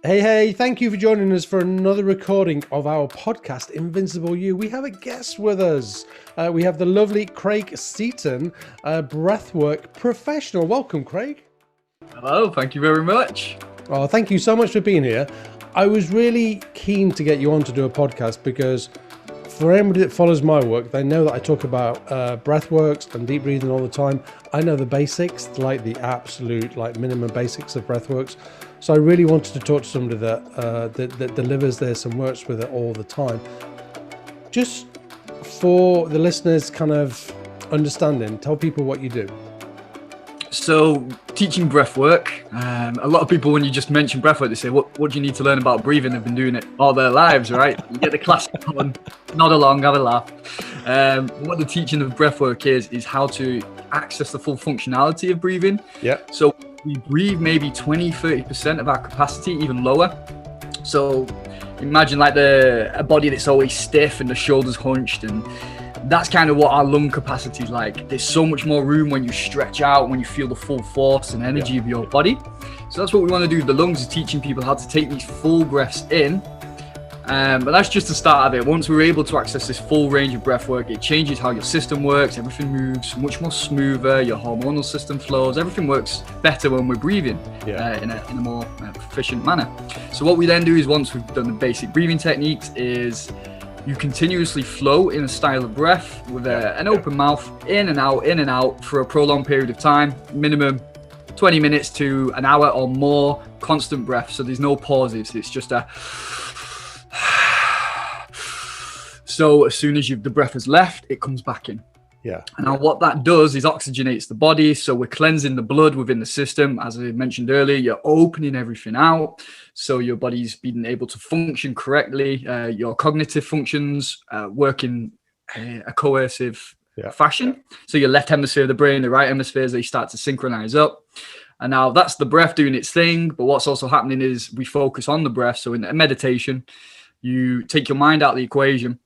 Hey, thank you for joining us for another recording of our podcast, Invincible You. We have a guest with us. We have the lovely Craig Seaton, breathwork professional. Welcome, Craig. Hello, thank you very much. Oh, thank you so much for being here. I was really keen to get you on to do a podcast because for anybody that follows my work, they know that I talk about breathworks and deep breathing all the time. I know the basics, like the absolute minimum basics of breathworks. So I really wanted to talk to somebody that delivers this and works with it all the time. Just for the listeners' kind of understanding, tell people what you do. So, teaching breath work. A lot of people, when you just mention breath work, they say, what do you need to learn about breathing? They've been doing it all their lives, right? You get the classic one, nod along, have a laugh. What the teaching of breath work is how to access the full functionality of breathing. Yeah. So we breathe maybe 20-30% of our capacity, even lower. So imagine like a body that's always stiff and the shoulders hunched, and that's kind of what our lung capacity is like. There's so much more room when you stretch out, when you feel the full force and energy of your body. So that's what we want to do with the lungs, is teaching people how to take these full breaths in. But that's just the start of it. Once we're able to access this full range of breath work, it changes how your system works. Everything moves much more smoother. Your hormonal system flows. Everything works better when we're breathing in a more efficient manner. So what we then do is, once we've done the basic breathing techniques, is you continuously flow in a style of breath with an open mouth, in and out for a prolonged period of time, minimum 20 minutes to an hour or more, constant breath. So there's no pauses. It's just a... So as soon as the breath has left, it comes back in. Yeah. And now what that does is oxygenates the body. So we're cleansing the blood within the system. As I mentioned earlier, you're opening everything out. So your body's being able to function correctly. Your cognitive functions work in a coercive fashion. So your left hemisphere of the brain, the right hemispheres, they start to synchronize up. And now that's the breath doing its thing. But what's also happening is we focus on the breath. So in a meditation, you take your mind out of the equation.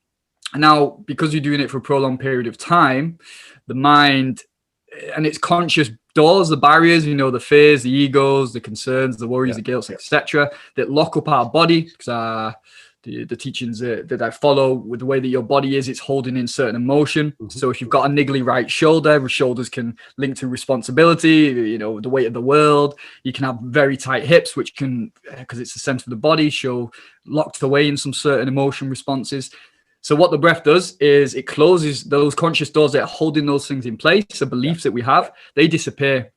And now, because you're doing it for a prolonged period of time, the mind and its conscious doors, the barriers, the fears, the egos, the concerns, the worries, the guilt, etc., that lock up our body. Because the teachings that I follow, with the way that your body is, it's holding in certain emotion. Mm-hmm. So if you've got a niggly right shoulder, the shoulders can link to responsibility, the weight of the world. You can have very tight hips, which can, because it's the center of the body, show locked away in some certain emotion responses. So what the breath does is it closes those conscious doors that are holding those things in place. The beliefs that we have, they disappear.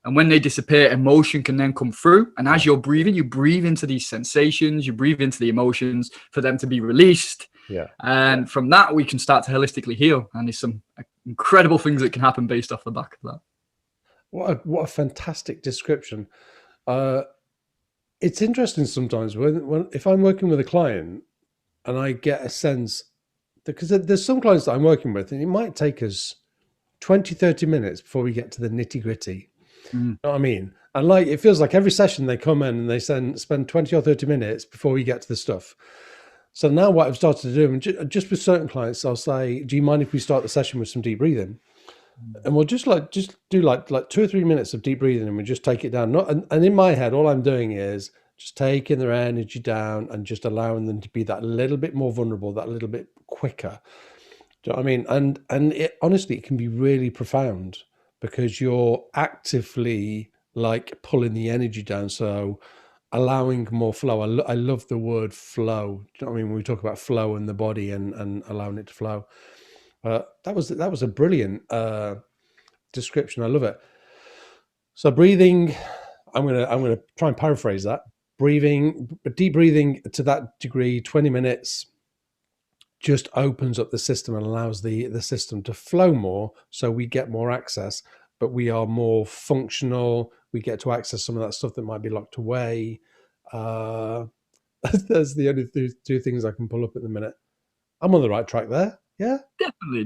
And when they disappear, emotion can then come through. And as you're breathing, you breathe into these sensations, you breathe into the emotions for them to be released. Yeah. And from that, we can start to holistically heal. And there's some incredible things that can happen based off the back of that. What a fantastic description. It's interesting sometimes if I'm working with a client and I get a sense, because there's some clients that I'm working with, and it might take us 20, 30 minutes before we get to the nitty gritty. You know what I mean? And it feels like every session they come in and they spend 20 or 30 minutes before we get to the stuff. So now what I've started to do, and just with certain clients, I'll say, do you mind if we start the session with some deep breathing? And we'll just do 2 or 3 minutes of deep breathing, and we just take it down. And in my head, all I'm doing is just taking their energy down and just allowing them to be that little bit more vulnerable, that little bit quicker. Do you know what I mean? And it, honestly, it can be really profound because you're actively pulling the energy down. So allowing more flow. I love the word flow. Do you know what I mean? When we talk about flow in the body and allowing it to flow. That was a brilliant description. I love it. So breathing, I'm gonna try and paraphrase that. Deep breathing to that degree, 20 minutes, just opens up the system and allows the system to flow more, so we get more access, but we are more functional. We get to access some of that stuff that might be locked away. That's the only two things I can pull up at the minute. I'm on the right track there. Yeah,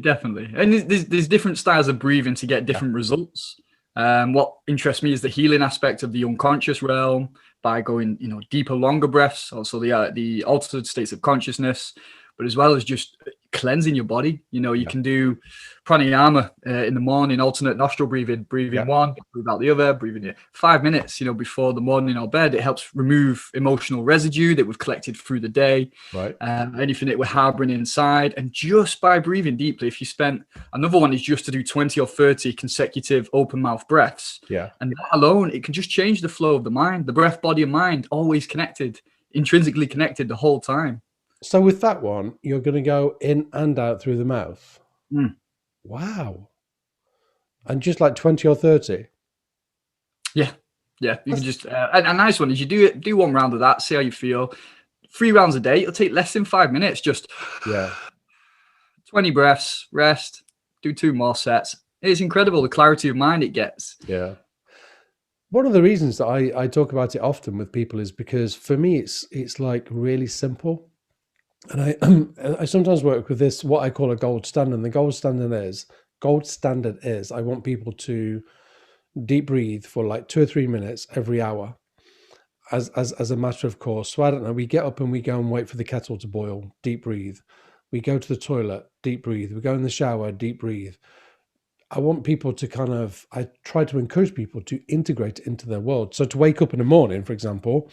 definitely. And there's different styles of breathing to get different results. What interests me is the healing aspect of the unconscious realm by going, deeper, longer breaths, also the altered states of consciousness, but as well as just cleansing your body. You know, you Yeah. can do pranayama in the morning, alternate nostril breathing, breathe in one, breathe out the other, breathe in 5 minutes, you know, before the morning or bed. It helps remove emotional residue that we've collected through the day, Right. anything that we're harboring inside. And just by breathing deeply, if you spent, another one is just to do 20 or 30 consecutive open mouth breaths. Yeah. And that alone, it can just change the flow of the mind. The breath, body, and mind always connected, intrinsically connected the whole time. So with that one, you're going to go in and out through the mouth. Wow. And just like 20 or 30. Yeah. You can just a nice one is you do one round of that, see how you feel. 3 rounds a day, it'll take less than 5 minutes. Just 20 breaths, rest, do 2 more sets. It's incredible the clarity of mind it gets. Yeah. One of the reasons that I talk about it often with people is because for me it's like really simple. And I sometimes work with this, what I call a gold standard. And the gold standard is I want people to deep breathe for like 2 or 3 minutes every hour as a matter of course. So I don't know, we get up and we go and wait for the kettle to boil, deep breathe. We go to the toilet, deep breathe. We go in the shower, deep breathe. I want people to I try to encourage people to integrate it into their world. So to wake up in the morning, for example,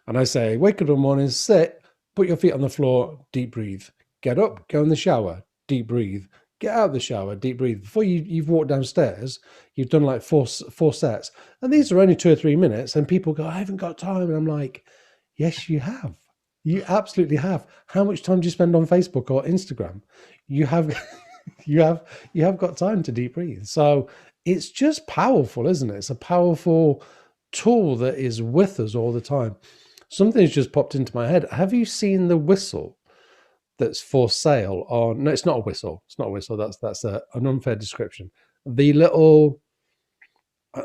and I say, wake up in the morning, sit, put your feet on the floor, deep breathe. Get up, go in the shower, deep breathe. Get out of the shower, deep breathe. Before you've walked downstairs, you've done like four sets. And these are only 2 or 3 minutes. And people go, I haven't got time. And I'm like, yes, you have. You absolutely have. How much time do you spend on Facebook or Instagram? You have you have got time to deep breathe. So it's just powerful, isn't it? It's a powerful tool that is with us all the time. Something's just popped into my head. Have you seen the whistle that's for sale on? No, it's not a whistle. It's not a whistle. That's an unfair description. The little,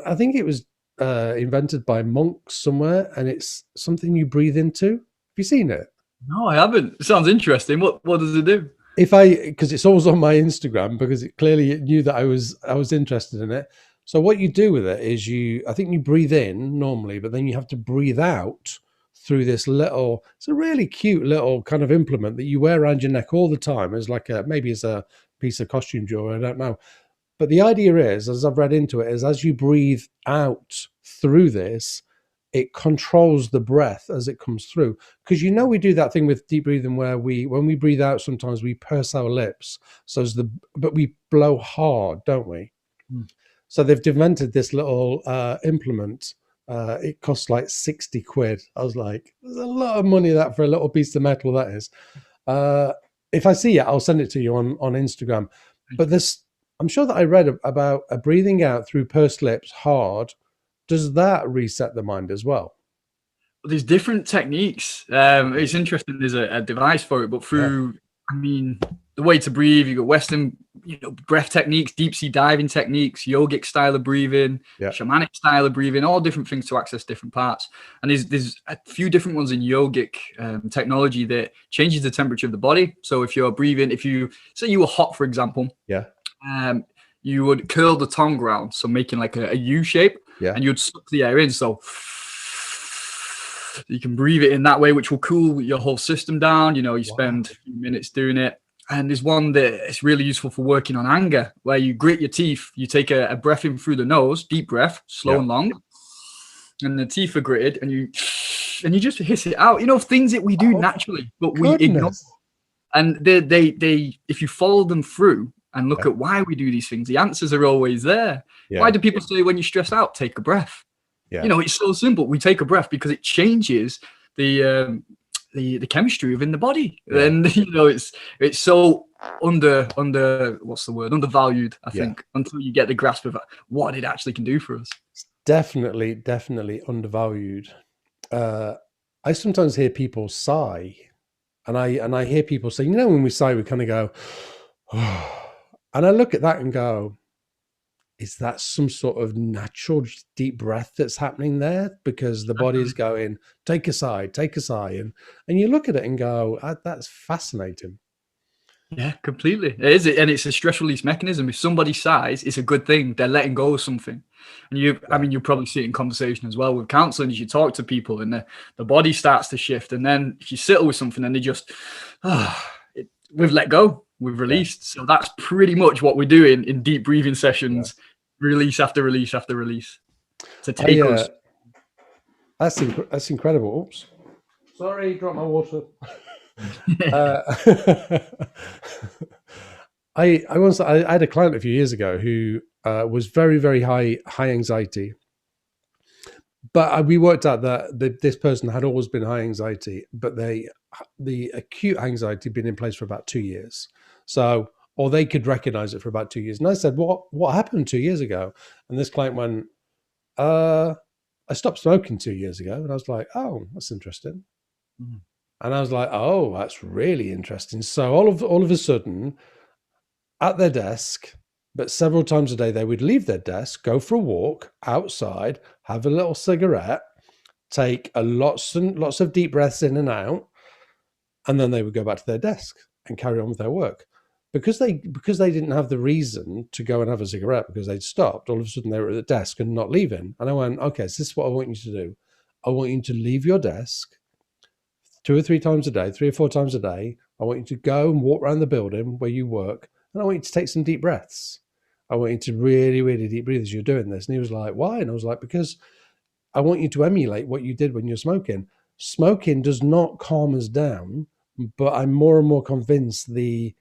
I think it was invented by monks somewhere, and it's something you breathe into. Have you seen it? No, I haven't. It sounds interesting. What does it do? Because it's always on my Instagram, because it clearly knew that I was interested in it. So what you do with it is I think you breathe in normally, but then you have to breathe out through this little, it's a really cute little kind of implement that you wear around your neck all the time. It's like maybe it's a piece of costume jewelry, I don't know. But the idea is, as I've read into it, is as you breathe out through this, it controls the breath as it comes through. Because we do that thing with deep breathing where when we breathe out, sometimes we purse our lips. But we blow hard, don't we? So they've invented this little implement. It costs like 60 quid. I was like, there's a lot of money that for a little piece of metal that is. If I see it, I'll send it to you on Instagram. But I'm sure that I read about a breathing out through pursed lips hard. Does that reset the mind as well? There's different techniques. It's interesting. There's a device for it, but through, the way to breathe, you got Western, breath techniques, deep sea diving techniques, yogic style of breathing, shamanic style of breathing, all different things to access different parts. And there's a few different ones in yogic technology that changes the temperature of the body. So if you're breathing, if you say you were hot, for example, you would curl the tongue round, so making like a U shape, and you'd suck the air in. So you can breathe it in that way, which will cool your whole system down. You spend a few minutes doing it. And there's one that is really useful for working on anger, where you grit your teeth, you take a breath in through the nose, deep breath, slow and long, and the teeth are gritted, and you just hiss it out. Things that we do naturally, but we ignore. And they if you follow them through and look at why we do these things, the answers are always there. Why do people say when you're stressed out, take a breath? It's so simple. We take a breath because it changes the chemistry within the body. And it's so undervalued, I think, until you get the grasp of what it actually can do for us. It's definitely undervalued. I sometimes hear people sigh, and I hear people say, when we sigh, we kind of go, oh. And I look at that and go, is that some sort of natural deep breath that's happening there? Because the body's going, take a sigh. And you look at it and go, that's fascinating. Yeah, completely. It is. And it's a stress release mechanism. If somebody sighs, it's a good thing. They're letting go of something. And you probably see it in conversation as well with counseling, as you talk to people and the body starts to shift. And then if you settle with something and they just, we've let go. we've released. So that's pretty much what we're doing in deep breathing sessions, release after release after release, to take us. That's incredible. Oops. Sorry, dropped my water. I had a client a few years ago who was very, very high anxiety. But we worked out that this person had always been high anxiety, but the acute anxiety had been in place for about 2 years. So, or they could recognize it for about 2 years. And I said, what happened 2 years ago? And this client went, I stopped smoking 2 years ago. And I was like, oh, that's interesting. Mm. And I was like, oh, that's really interesting. So all of a sudden, at their desk, but several times a day, they would leave their desk, go for a walk outside, have a little cigarette, take lots of deep breaths in and out, and then they would go back to their desk and carry on with their work. Because they didn't have the reason to go and have a cigarette because they'd stopped, all of a sudden they were at the desk and not leaving. And I went, okay, so this is what I want you to do. I want you to leave your desk 2 or 3 times a day, 3 or 4 times a day. I want you to go and walk around the building where you work, and I want you to take some deep breaths. I want you to really, really deep breathe as you're doing this. And he was like, why? And I was like, because I want you to emulate what you did when you're smoking. Smoking does not calm us down, but I'm more and more convinced the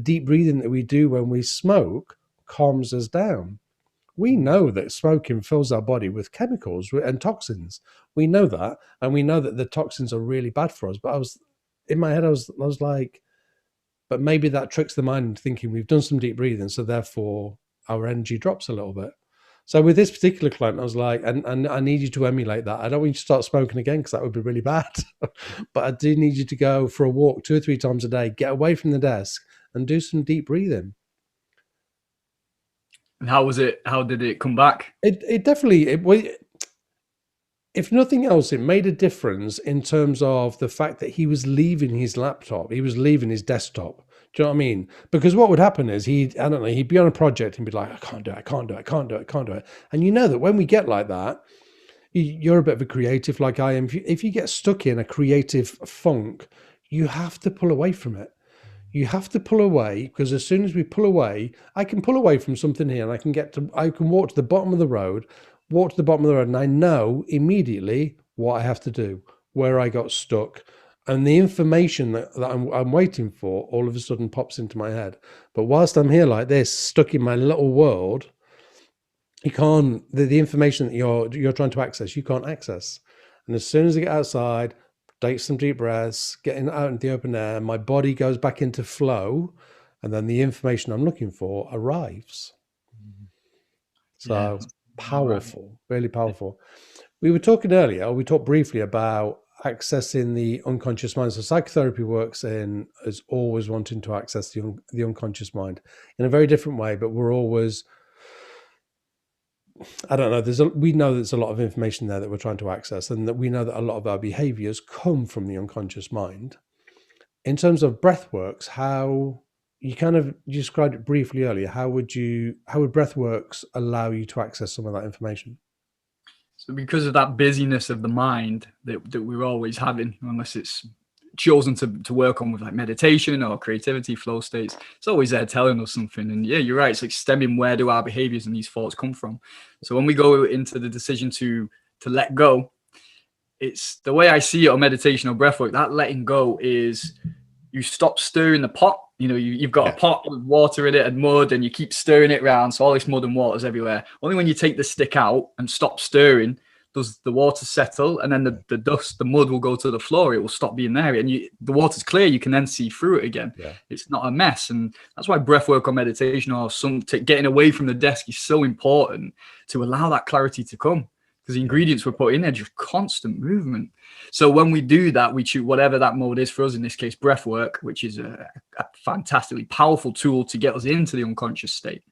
deep breathing that we do when we smoke calms us down. We know that smoking fills our body with chemicals and toxins. We know that, and we know that the toxins are really bad for us. But in my head, I was like, but maybe that tricks the mind into thinking we've done some deep breathing, so therefore our energy drops a little bit. So with this particular client, I was like, and I need you to emulate that. I don't want you to start smoking again because that would be really bad. But I do need you to go for a walk 2 or 3 times a day, get away from the desk and do some deep breathing. And how was it? How did it come back? It definitely, if nothing else, it made a difference in terms of the fact that he was leaving his laptop. He was leaving his desktop. Do you know what I mean? Because what would happen is he'd be on a project and be like, I can't do it. And you know that when we get like that, you're a bit of a creative like I am. If you get stuck in a creative funk, you have to pull away from it. You have to pull away, because as soon as we pull away, I can pull away from something here and I can walk to the bottom of the road, and I know immediately what I have to do, where I got stuck. And the information that I'm waiting for all of a sudden pops into my head. But whilst I'm here like this, stuck in my little world, you can't, the information that you're trying to access, you can't access. And as soon as I get outside, take some deep breaths, getting out into the open air, my body goes back into flow, and then the information I'm looking for arrives. So powerful, really powerful. We were talking earlier, we talked briefly about accessing the unconscious mind. So psychotherapy works as always wanting to access the unconscious mind in a very different way, but we're always, I don't know, we know there's a lot of information there that we're trying to access, and that we know that a lot of our behaviors come from the unconscious mind. In terms of breathworks, how you described it briefly earlier, how would breathworks allow you to access some of that information? So because of that busyness of the mind that we're always having, unless it's chosen to work on with like meditation or creativity, flow states, it's always there telling us something. And yeah, you're right, it's like stemming, where do our behaviors and these thoughts come from? So when we go into the decision to let go, it's the way I see it on meditation or breathwork, that letting go is you stop stirring the pot. You know, you've got a pot with water in it and mud, and you keep stirring it around, so all this mud and water's everywhere. Only when you take the stick out and stop stirring does the water settle, and then the dust, the mud will go to the floor. It will stop being there, and the water's clear. You can then see through it again. Yeah. It's not a mess, and that's why breathwork or meditation or getting away from the desk is so important, to allow that clarity to come. Because the ingredients we're putting in there, just constant movement. So when we do that, we choose whatever that mode is for us, in this case, breath work, which is a fantastically powerful tool to get us into the unconscious state,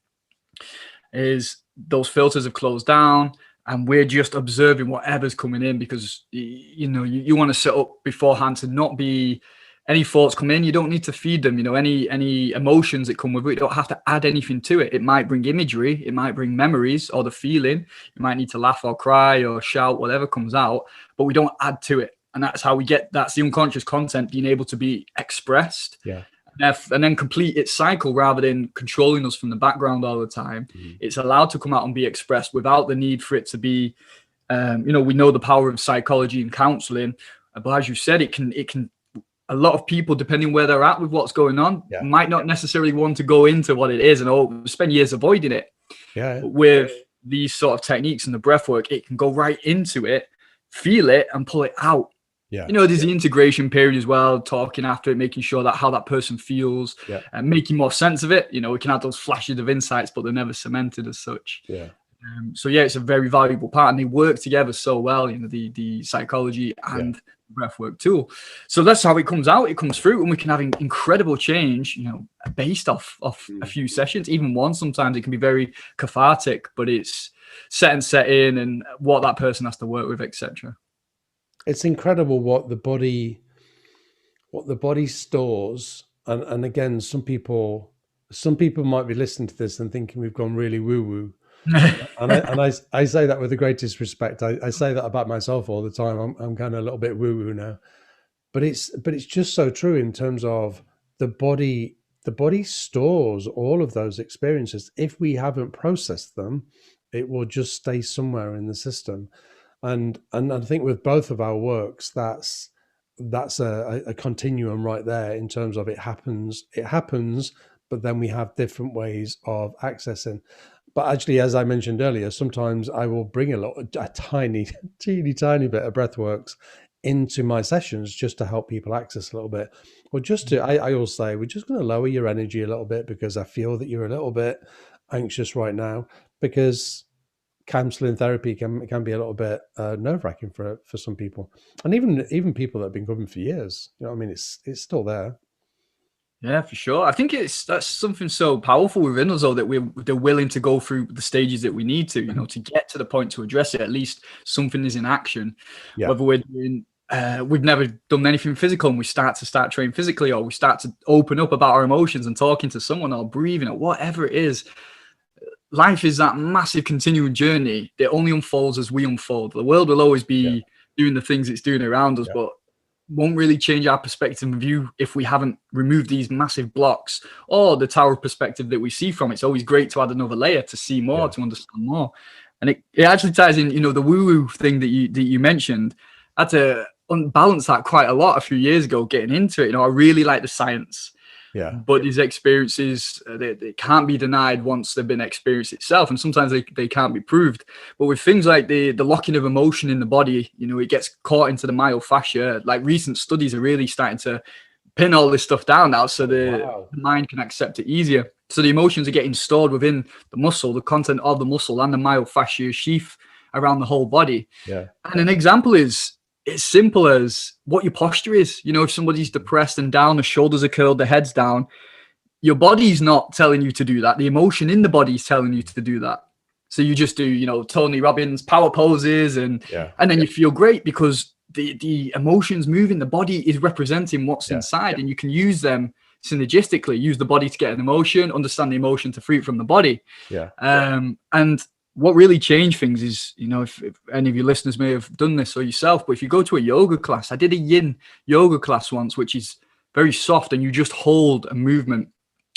is those filters have closed down and we're just observing whatever's coming in, because, you know, you want to set up beforehand to not be, any thoughts come in, you don't need to feed them. You know, any emotions that come with it, you don't have to add anything to it. It might bring imagery, it might bring memories or the feeling. You might need to laugh or cry or shout, whatever comes out, but we don't add to it. And that's how that's the unconscious content being able to be expressed. Yeah. and then complete its cycle rather than controlling us from the background all the time. It's allowed to come out and be expressed without the need for it to be, we know the power of psychology and counseling, but as you said, it can, a lot of people, depending where they're at with what's going on, might not necessarily want to go into what it is and spend years avoiding it. But with these sort of techniques and the breath work, it can go right into it, feel it, and pull it out. There's the integration period as well, talking after it, making sure that how that person feels and making more sense of it. We can have those flashes of insights, but they're never cemented as such. So it's a very valuable part, and they work together so well, the psychology and breathwork tool. So that's how it comes out. It comes through, and we can have incredible change, based off a few sessions, even one. Sometimes it can be very cathartic, but it's set in and what that person has to work with, etc. It's incredible what the body stores. And again, some people might be listening to this and thinking we've gone really woo-woo. and I say that with the greatest respect. I say that about myself all the time. I'm kind of a little bit woo-woo now, but it's just so true in terms of the body. The body stores all of those experiences. If we haven't processed them, it will just stay somewhere in the system. And I think with both of our works, that's a continuum right there in terms of it happens, but then we have different ways of accessing. But actually, as I mentioned earlier, sometimes I will bring a tiny, teeny tiny bit of breathworks into my sessions just to help people access a little bit. Or just to, I always say, we're just going to lower your energy a little bit because I feel that you're a little bit anxious right now, because counseling therapy can be a little bit nerve-wracking for some people, and even people that have been coming for years. It's still there. Yeah, for sure. I think that's something so powerful within us, though, that they're willing to go through the stages that we need to, to get to the point to address it. At least something is in action. Whether we're doing, we've never done anything physical, and we start training physically, or we start to open up about our emotions and talking to someone, or breathing, or whatever it is. Life is that massive continuing journey that only unfolds as we unfold. The world will always be doing the things it's doing around us, but won't really change our perspective and view if we haven't removed these massive blocks or the tower perspective that we see from it. It's always great to add another layer to see more, to understand more. And it actually ties in, the woo-woo thing that you mentioned. I had to unbalance that quite a lot a few years ago, getting into it. I really like the science. But these experiences, they can't be denied once they've been experienced itself. And sometimes they can't be proved. But with things like the locking of emotion in the body, it gets caught into the myofascia. Like, recent studies are really starting to pin all this stuff down now, so the mind can accept it easier. So the emotions are getting stored within the muscle, the content of the muscle, and the myofascia sheath around the whole body. And an example is, it's simple as what your posture is. If somebody's depressed and down, the shoulders are curled, the head's down, your body's not telling you to do that. The emotion in the body is telling you to do that. So you just do, Tony Robbins power poses, and then you feel great because the emotions moving, the body is representing what's inside, and you can use them synergistically. Use the body to get an emotion, understand the emotion to free it from the body. And what really changed things is, if any of your listeners may have done this or yourself, but if you go to a yoga class, I did a Yin Yoga class once, which is very soft, and you just hold a movement.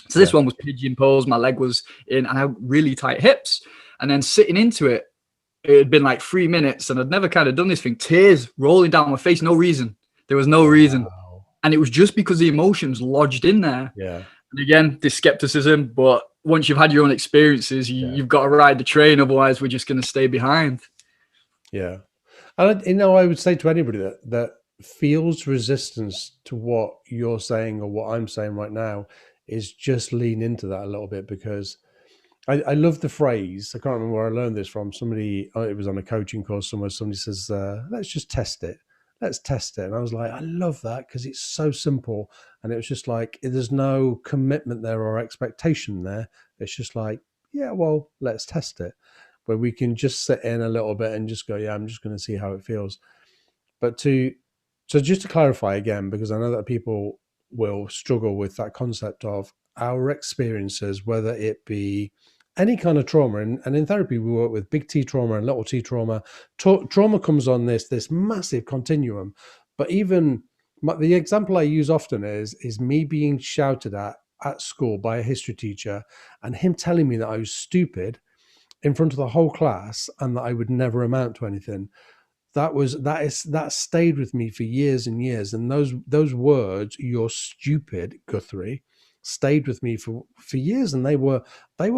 So this one was pigeon pose, my leg was in, and I had really tight hips. And then sitting into it, it had been like 3 minutes, and I'd never kind of done this thing. Tears rolling down my face, no reason. There was no reason. And it was just because the emotions lodged in there. And again, this skepticism, but once you've had your own experiences, you've got to ride the train. Otherwise, we're just going to stay behind. And I would say to anybody that feels resistance to what you're saying or what I'm saying right now, is just lean into that a little bit, because I love the phrase. I can't remember where I learned this from. Somebody, it was on a coaching course somewhere. Somebody says, let's just test it. Let's test it. And I was like, I love that, because it's so simple. And it was just like, there's no commitment there or expectation there. It's just like, well, let's test it. Where we can just sit in a little bit and just go, I'm just going to see how it feels. But so just to clarify again, because I know that people will struggle with that concept of our experiences, whether it be any kind of trauma, and in therapy we work with big T trauma and little T trauma. Trauma comes on this massive continuum, but even The example I use often is me being shouted at school by a history teacher, and him telling me that I was stupid in front of the whole class and that I would never amount to anything. That stayed with me for years and years. And those words, "You're stupid, Guthrie," stayed with me for years, and they were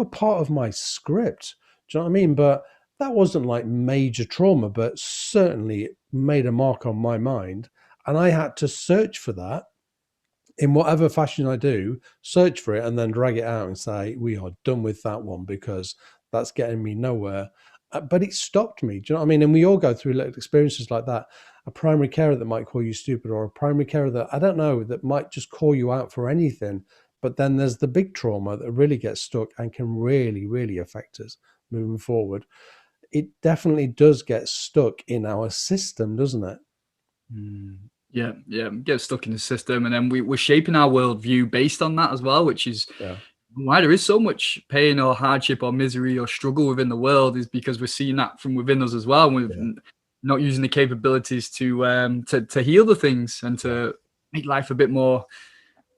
part of my script. Do you know what I mean? But that wasn't like major trauma, but certainly it made a mark on my mind. And I had to search for that in whatever fashion I do, search for it and then drag it out and say, we are done with that one because that's getting me nowhere. But it stopped me. Do you know what I mean? And we all go through little experiences like that. A primary carer that might call you stupid, or a primary carer that, I don't know, that might just call you out for anything. But then there's the big trauma that really gets stuck and can really, really affect us moving forward. It definitely does get stuck in our system, doesn't it? Yeah, get stuck in the system, and then we're shaping our worldview based on that as well, which is why there is so much pain or hardship or misery or struggle within the world, is because we're seeing that from within us as well. And we're not using the capabilities to heal the things and to make life a bit more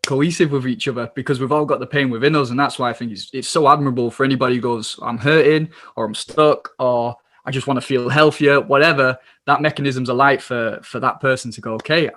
cohesive with each other, because we've all got the pain within us. And that's why I think it's so admirable for anybody who goes, I'm hurting, or I'm stuck, or I just want to feel healthier, whatever. That mechanism's a light for that person to go, okay,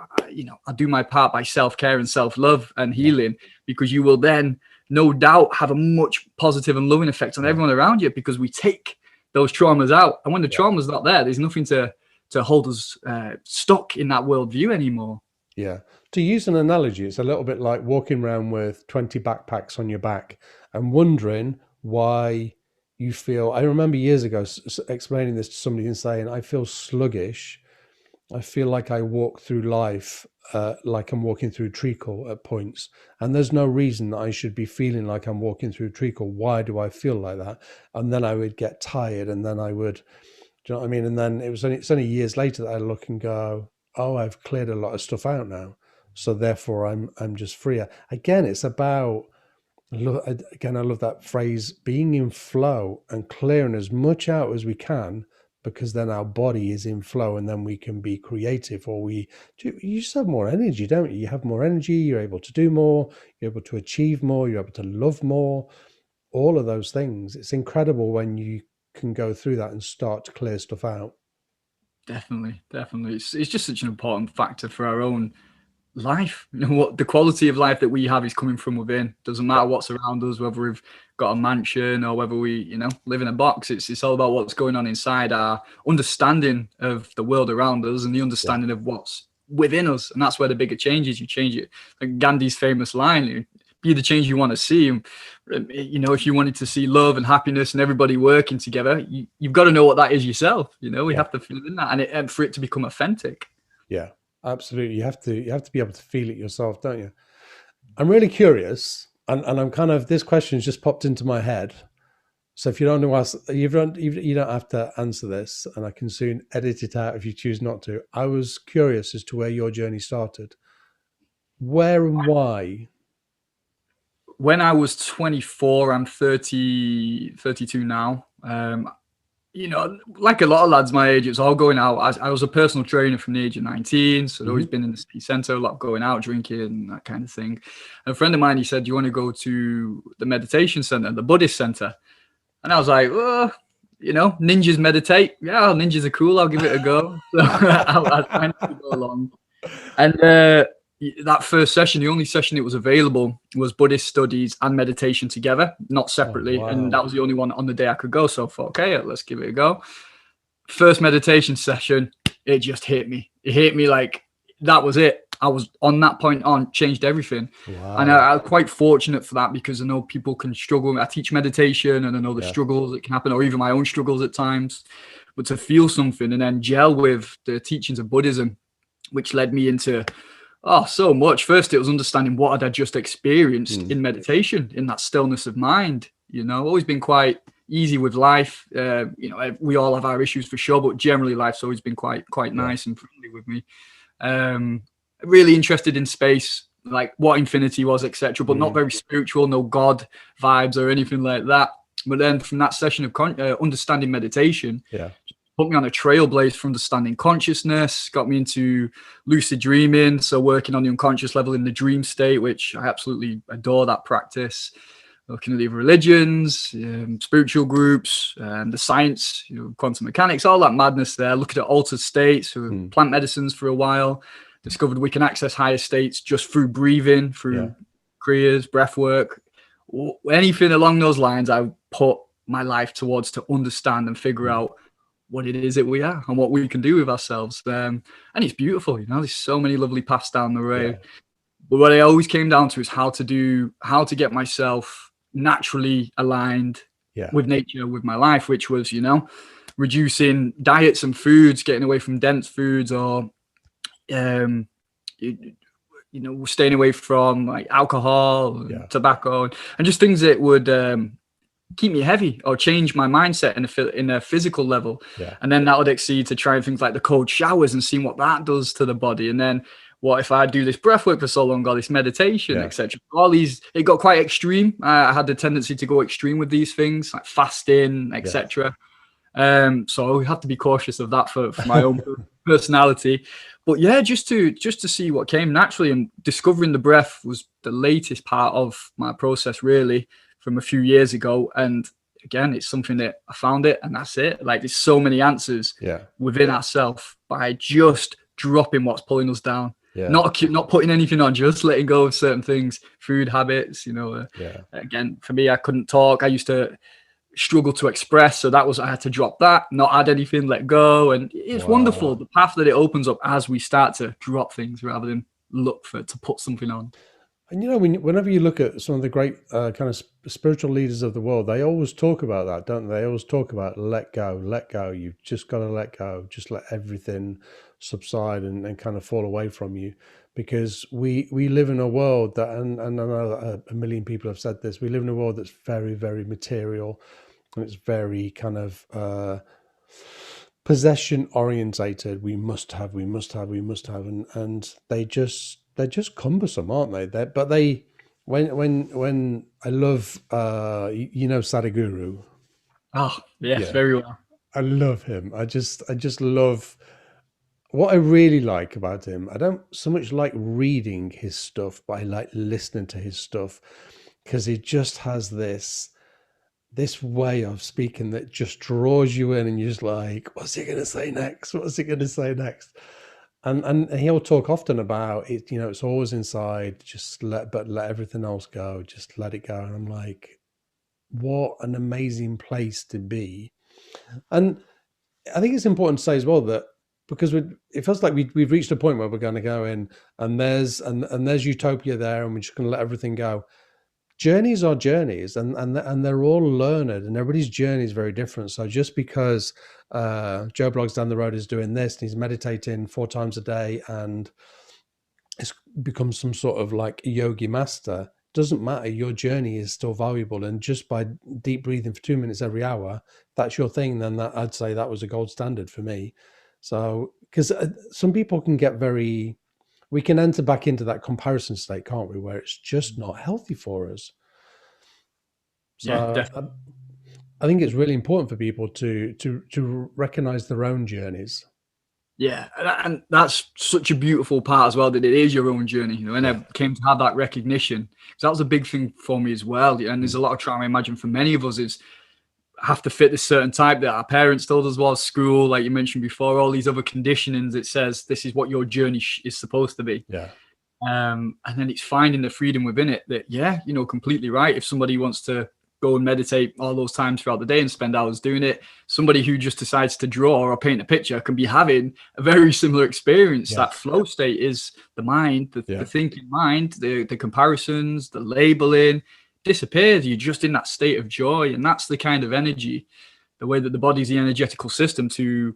I'll do my part by self-care and self-love and healing, because you will then no doubt have a much positive and loving effect on everyone around you, because we take those traumas out. And when the trauma's not there, there's nothing to hold us stuck in that worldview anymore. Yeah. To use an analogy, it's a little bit like walking around with 20 backpacks on your back and wondering why you feel. I remember years ago explaining this to somebody and saying, I feel sluggish. I feel like I walk through life like I'm walking through treacle at points. And there's no reason that I should be feeling like I'm walking through treacle. Why do I feel like that? And then I would get tired, and then I would, do you know what I mean? And then it's only years later that I look and go, oh, I've cleared a lot of stuff out now. So therefore I'm just freer. Again, it's about, I love that phrase, being in flow and clearing as much out as we can, because then our body is in flow, and then we can be creative, or you just have more energy, don't you? You have more energy, you're able to do more, you're able to achieve more, you're able to love more, all of those things. It's incredible when you can go through that and start to clear stuff out. Definitely. It's just such an important factor for our own life. What the quality of life that we have is coming from within. Doesn't matter what's around us, whether we've got a mansion or whether we live in a box. It's all about what's going on inside, our understanding of the world around us and the understanding of what's within us. And that's where the bigger change is. You change it, like Gandhi's famous line, be the change you want to see. If you wanted to see love and happiness and everybody working together, you've got to know what that is yourself. We have to feel in that, and for it to become authentic. Yeah, absolutely. You have to be able to feel it yourself, don't you? I'm really curious, and I'm kind of, this question's just popped into my head. So if you don't know, you don't have to answer this, and I can soon edit it out if you choose not to. I was curious as to where your journey started. Where and why? When I was 24, I'm 32 now. Like a lot of lads my age, it's all going out. I was a personal trainer from the age of 19, so I'd always been in the city centre, a lot going out, drinking, that kind of thing. And a friend of mine, he said, do you want to go to the meditation centre, the Buddhist centre? And I was like, ninjas meditate. Yeah, ninjas are cool. I'll give it a go. So I was trying to go along. And that first session, the only session that was available was Buddhist studies and meditation together, not separately. Oh, wow. And that was the only one on the day I could go. So I thought, okay, let's give it a go. First meditation session, it just hit me. It hit me like that was it. I was on that point on, changed everything. Wow. And I'm quite fortunate for that, because I know people can struggle. I teach meditation, and I know the struggles that can happen, or even my own struggles at times. But to feel something and then gel with the teachings of Buddhism, which led me into so much. First, it was understanding what had I just experienced in meditation, in that stillness of mind. Always been quite easy with life. We all have our issues for sure, but generally life's always been quite nice and friendly with me. Really interested in space, like what infinity was, etc., but not very spiritual, no God vibes or anything like that. But then from that session of understanding meditation, put me on a trailblaze for understanding consciousness, got me into lucid dreaming, so working on the unconscious level in the dream state, which I absolutely adore that practice. Looking at the religions, spiritual groups, the science, quantum mechanics, all that madness there. Looking at altered states, plant medicines for a while. Discovered we can access higher states just through breathing, through kriyas, breath work, anything along those lines. I put my life towards to understand and figure out what it is that we are and what we can do with ourselves. And it's beautiful, there's so many lovely paths down the road. But what I always came down to is how to get myself naturally aligned with nature, with my life, which was, reducing diets and foods, getting away from dense foods, or, staying away from like alcohol, tobacco, and just things that would keep me heavy or change my mindset in a physical level. And then that would exceed to trying things like the cold showers and seeing what that does to the body. And then what if I do this breath work for so long, or this meditation, etc. All these, it got quite extreme. I had the tendency to go extreme with these things, like fasting, etc. So we have to be cautious of that for my own personality. But just to see what came naturally, and discovering the breath was the latest part of my process, really, from a few years ago. And again, it's something that I found it, and that's it. Like, there's so many answers within ourselves by just dropping what's pulling us down. Not putting anything on, just letting go of certain things, food habits. Again, for me, I couldn't talk. I used to struggle to express, so I had to drop that, not add anything, let go. And it's wonderful, the path that it opens up as we start to drop things rather than look to put something on. And whenever you look at some of the great kind of spiritual leaders of the world, they always talk about that, don't they? They always talk about let go. You've just got to let go. Just let everything subside and kind of fall away from you, because we live in a world that, and I know that a million people have said this, we live in a world that's very, very material, and it's very kind of possession orientated. We must have, and they're just cumbersome, aren't they? When I love Sadhguru. Oh yes, very well. I love him. I just love what I really like about him. I don't so much like reading his stuff, but I like listening to his stuff, because he just has this way of speaking that just draws you in, and you're just like, what's he going to say next? And he'll talk often about it, it's always inside, let everything else go, just let it go. And I'm like, what an amazing place to be. And I think it's important to say as well that, because it feels like we've reached a point where we're going to go in, and there's utopia there, and we're just going to let everything go. Journeys are journeys, and they're all learned, and everybody's journey is very different. So just because Joe Bloggs down the road is doing this, and he's meditating 4 times a day, and it's become some sort of like a yogi master, doesn't matter. Your journey is still valuable, and just by deep breathing for 2 minutes every hour, that's your thing. Then I'd say that was a gold standard for me. So, because some people can get we can enter back into that comparison state, can't we, where it's just not healthy for us. So definitely. I think it's really important for people to recognize their own journeys. Yeah, and that's such a beautiful part as well, that it is your own journey. When I came to have that recognition, because that was a big thing for me as well. And there's a lot of trauma, I imagine, for many of us, is have to fit this certain type that our parents told us was school, like you mentioned before, all these other conditionings. It says this is what your journey is supposed to be. And then it's finding the freedom within it that, completely right. If somebody wants to go and meditate all those times throughout the day and spend hours doing it, somebody who just decides to draw or paint a picture can be having a very similar experience. That flow state is the mind, the thinking mind, the comparisons, the labeling disappears. You're just in that state of joy, and that's the kind of energy, the way that the body's the energetical system to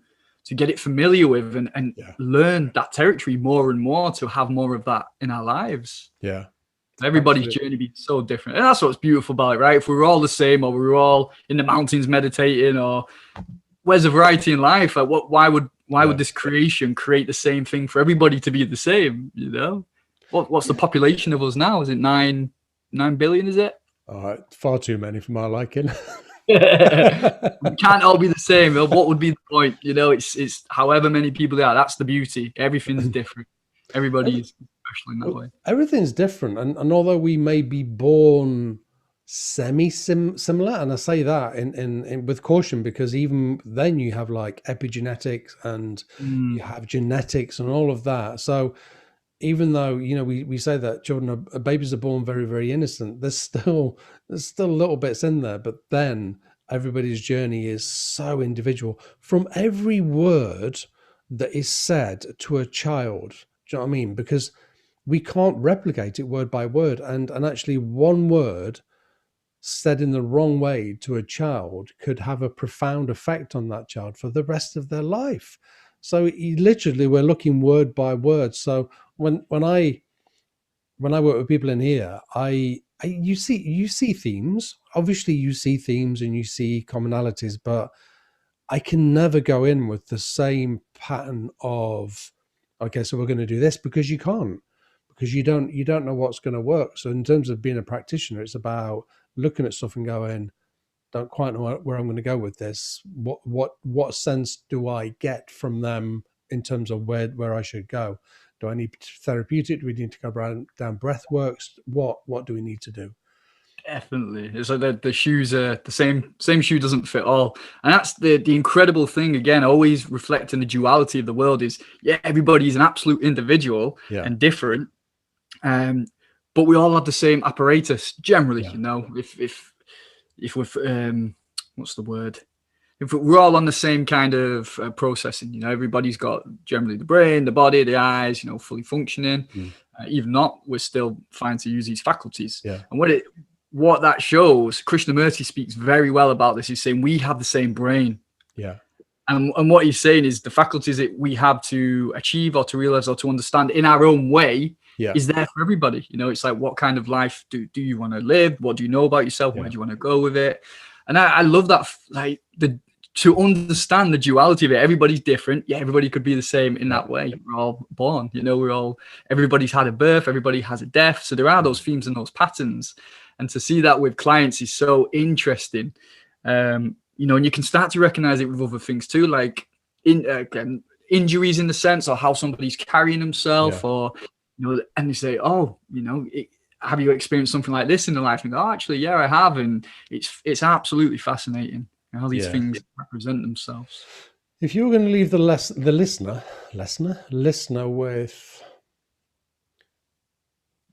get it familiar with and learn that territory more and more, to have more of that in our lives. Everybody's journey be so different, and that's what's beautiful about it, right? If we're all the same, or we're all in the mountains meditating, or where's the variety in life? Like, why would this creation create the same thing for everybody to be the same? What's the population of us now? Is it 9 billion? Is it? Far too many for my liking. We can't all be the same. What would be the point? You know, it's however many people there are. That's the beauty. Everything's different. Everybody's special in that way. Everything's different, and although we may be born similar, and I say that in with caution, because even then you have like epigenetics and you have genetics and all of that. So even though, you know, we say that babies are born very, very innocent, there's still little bits in there. But then everybody's journey is so individual. From every word that is said to a child, do you know what I mean? Because we can't replicate it word by word, and actually one word said in the wrong way to a child could have a profound effect on that child for the rest of their life. So literally we're looking word by word. So when I work with people in here, you see themes. Obviously you see themes and you see commonalities, but I can never go in with the same pattern of, okay, so we're going to do this, because you can't, because you don't know what's going to work. So in terms of being a practitioner, it's about looking at stuff and going, don't quite know where I'm going to go with this. What sense do I get from them in terms of where I should go? Do I need therapeutic? Do we need to go down breathworks? What do we need to do? Definitely. It's like the shoes are the same shoe doesn't fit all. And that's the incredible thing, again, always reflecting the duality of the world is, yeah, everybody's an absolute individual and different. But we all have the same apparatus generally, you know, if we're, what's the word? If we're all on the same kind of processing, you know, everybody's got generally the brain, the body, the eyes, you know, fully functioning. Even not, we're still fine to use these faculties. And what that shows, Krishnamurti speaks very well about this. He's saying we have the same brain. And what he's saying is the faculties that we have to achieve or to realize or to understand in our own way is there for everybody. You know, it's like, what kind of life do you want to live? What do you know about yourself? Where do you want to go with it? And I love that, like to understand the duality of it. Everybody's different. Yeah, everybody could be the same in that way. We're all born, you know, everybody's had a birth, everybody has a death. So there are those themes and those patterns. And to see that with clients is so interesting. You know, and you can start to recognize it with other things too, like injuries in the sense, or how somebody's carrying himself, or, you know, and you say, oh, you know, have you experienced something like this in the life? And go, oh, actually, yeah, I have. And it's absolutely fascinating how these things represent themselves. If you were going to leave the listener with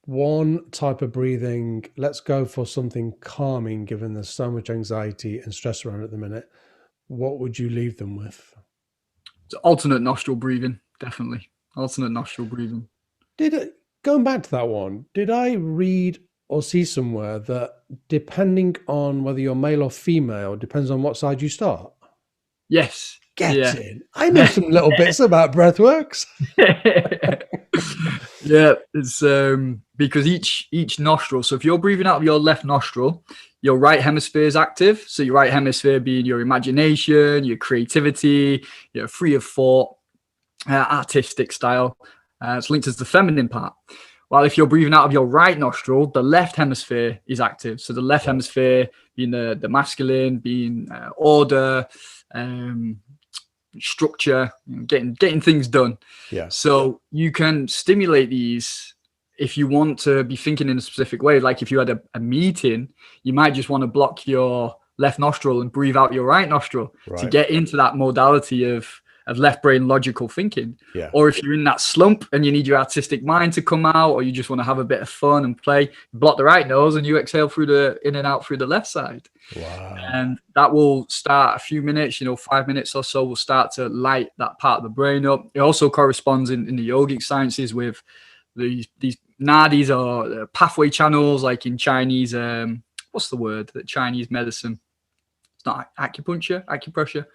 one type of breathing, let's go for something calming, given there's so much anxiety and stress around at the minute, what would you leave them with? It's alternate nostril breathing, definitely. Alternate nostril breathing. Going back to that one, did I read or see somewhere that depending on whether you're male or female, depends on what side you start? Yes. Get in. I know some little bits about breathworks. Yeah, it's because each nostril. So if you're breathing out of your left nostril, your right hemisphere is active. So your right hemisphere being your imagination, your creativity, your free of thought, artistic style. It's linked as the feminine part. While if you're breathing out of your right nostril, the left hemisphere is active. So the left hemisphere being the masculine, being order, structure, you know, getting things done. So you can stimulate these if you want to be thinking in a specific way. Like if you had a meeting, you might just want to block your left nostril and breathe out your right nostril to get into that modality of left brain logical thinking. Or if you're in that slump and you need your artistic mind to come out, or you just want to have a bit of fun and play, block the right nose and you exhale through in and out through the left side. And that will start a few minutes, you know, 5 minutes or so will start to light that part of the brain up. It also corresponds in the yogic sciences with these nadis or pathway channels, like in Chinese, what's the word, that Chinese medicine? It's not acupressure,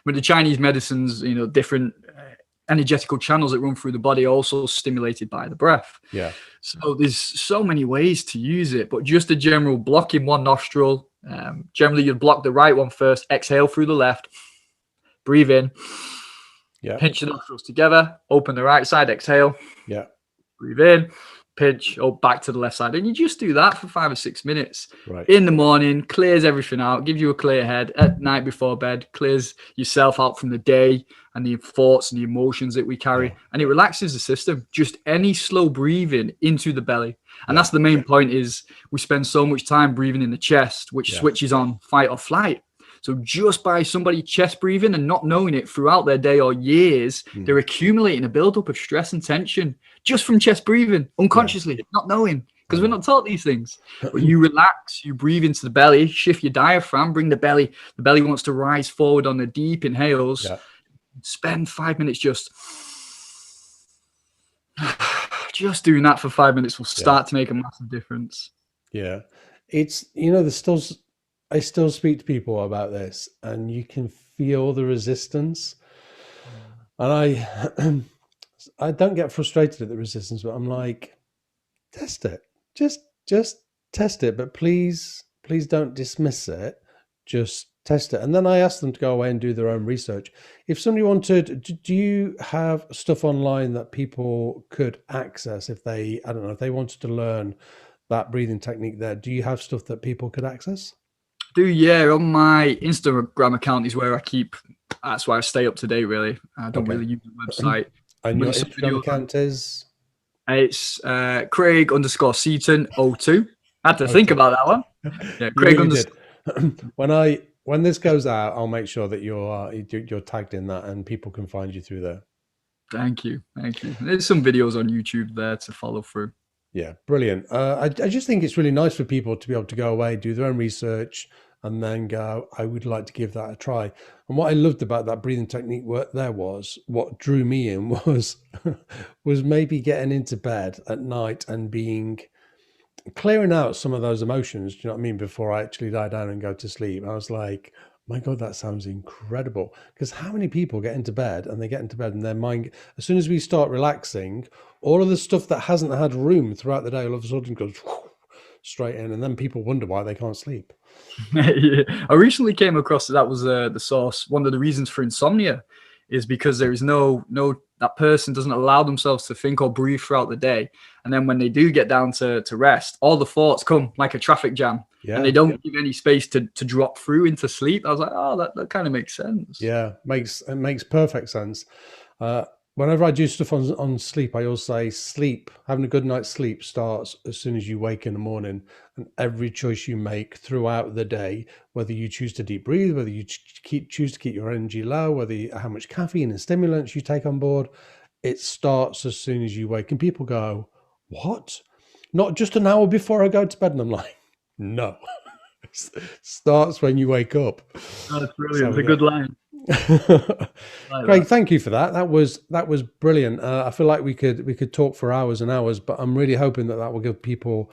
but the Chinese medicines, you know, different energetical channels that run through the body, also stimulated by the breath. So there's so many ways to use it, but just a general block in one nostril. Generally, you'd block the right one first, exhale through the left, breathe in, pinch the nostrils together, open the right side, exhale, breathe in, pinch, back to the left side. And you just do that for 5 or 6 minutes Right. in the morning, clears everything out, gives you a clear head. At night before bed, clears yourself out from the day and the thoughts and the emotions that we carry. And it relaxes the system. Just any slow breathing into the belly. And that's the main point, is we spend so much time breathing in the chest, which switches on fight or flight. So just by somebody chest breathing and not knowing it throughout their day or years, they're accumulating a buildup of stress and tension just from chest breathing, unconsciously, not knowing, because we're not taught these things. But you relax, you breathe into the belly, shift your diaphragm, bring the belly wants to rise forward on the deep inhales. Spend 5 minutes just doing that for 5 minutes will start to make a massive difference. Yeah. It's, I still speak to people about this, and you can feel the resistance. And I don't get frustrated at the resistance, but I'm like, test it. Just test it. But please don't dismiss it. Just test it. And then I ask them to go away and do their own research. If somebody wanted, do you have stuff online that people could access if they wanted to learn that breathing technique there? Do you have stuff that people could access? On my Instagram account is where that's where I stay up to date, really. I don't really use the website. And your Instagram account is? It's Craig _ Seaton 02. I had to think about that one. Yeah, Craig really when this goes out, I'll make sure that you're tagged in that and people can find you through there. Thank you. There's some videos on YouTube there to follow through. Yeah, brilliant. I just think it's really nice for people to be able to go away, do their own research, and then go, I would like to give that a try. And what I loved about that breathing technique was what drew me in was maybe getting into bed at night and clearing out some of those emotions, do you know what I mean, before I actually lie down and go to sleep. I was like, my God, that sounds incredible. Because how many people get into bed and their mind, as soon as we start relaxing, all of the stuff that hasn't had room throughout the day all of a sudden goes straight in, and then people wonder why they can't sleep. I recently came across that was the source. One of the reasons for insomnia is because there is that person doesn't allow themselves to think or breathe throughout the day. And then when they do get down to rest, all the thoughts come like a traffic jam. And they don't give any space to drop through into sleep. I was like, oh, that kind of makes sense. Yeah, it makes perfect sense. Whenever I do stuff on sleep, I always say having a good night's sleep starts as soon as you wake in the morning, and every choice you make throughout the day, whether you choose to deep breathe, whether you choose to keep your energy low, how much caffeine and stimulants you take on board, it starts as soon as you wake. And people go, what? Not just an hour before I go to bed? And I'm like, no. It starts when you wake up. That's brilliant. It's a good line. Craig, thank you for that. That was brilliant. I feel like we could talk for hours and hours, but I'm really hoping that will give people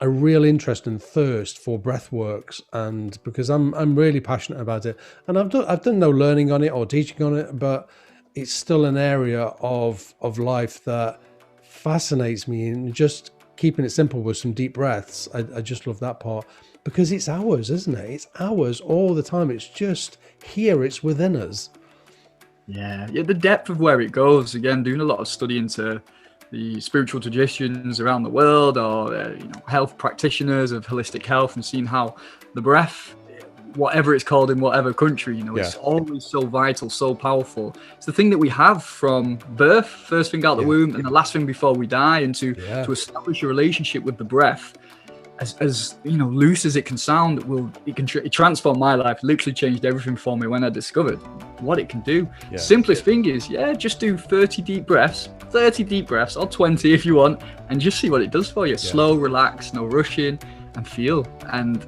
a real interest and thirst for breathworks, and because I'm really passionate about it, and I've done no learning on it or teaching on it, but it's still an area of life that fascinates me, and just keeping it simple with some deep breaths. I just love that part, because it's ours, isn't it? It's ours all the time. It's just here, it's within us. Yeah, the depth of where it goes. Again, doing a lot of study into the spiritual traditions around the world, or health practitioners of holistic health, and seeing how the breath, whatever it's called in whatever country, it's always so vital, so powerful. It's the thing that we have from birth, first thing out the womb, and the last thing before we die, and to establish a relationship with the breath. As loose as it can sound, it transformed my life. Literally changed everything for me when I discovered what it can do. Simplest thing is, just do 30 deep breaths, or 20 if you want, and just see what it does for you. Slow, relax, no rushing, and feel. And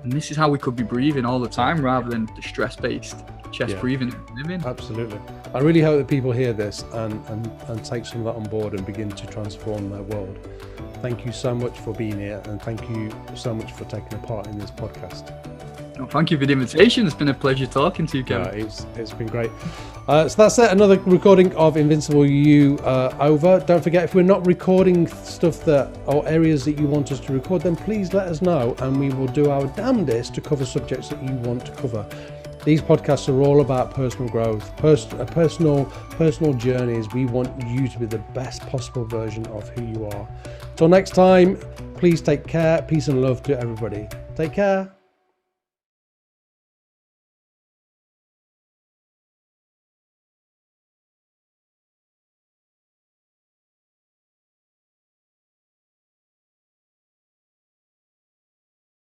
this is how we could be breathing all the time, rather than the stress-based chest breathing and living. Absolutely. I really hope that people hear this and take some of that on board and begin to transform their world. Thank you so much for being here, and thank you so much for taking a part in this podcast. Oh, thank you for the invitation. It's been a pleasure talking to you, Kevin. It's been great. So that's it. Another recording of Invincible You over. Don't forget, if we're not recording stuff or areas that you want us to record, then please let us know, and we will do our damnedest to cover subjects that you want to cover. These podcasts are all about personal growth, personal journeys. We want you to be the best possible version of who you are. Till next time, please take care. Peace and love to everybody. Take care.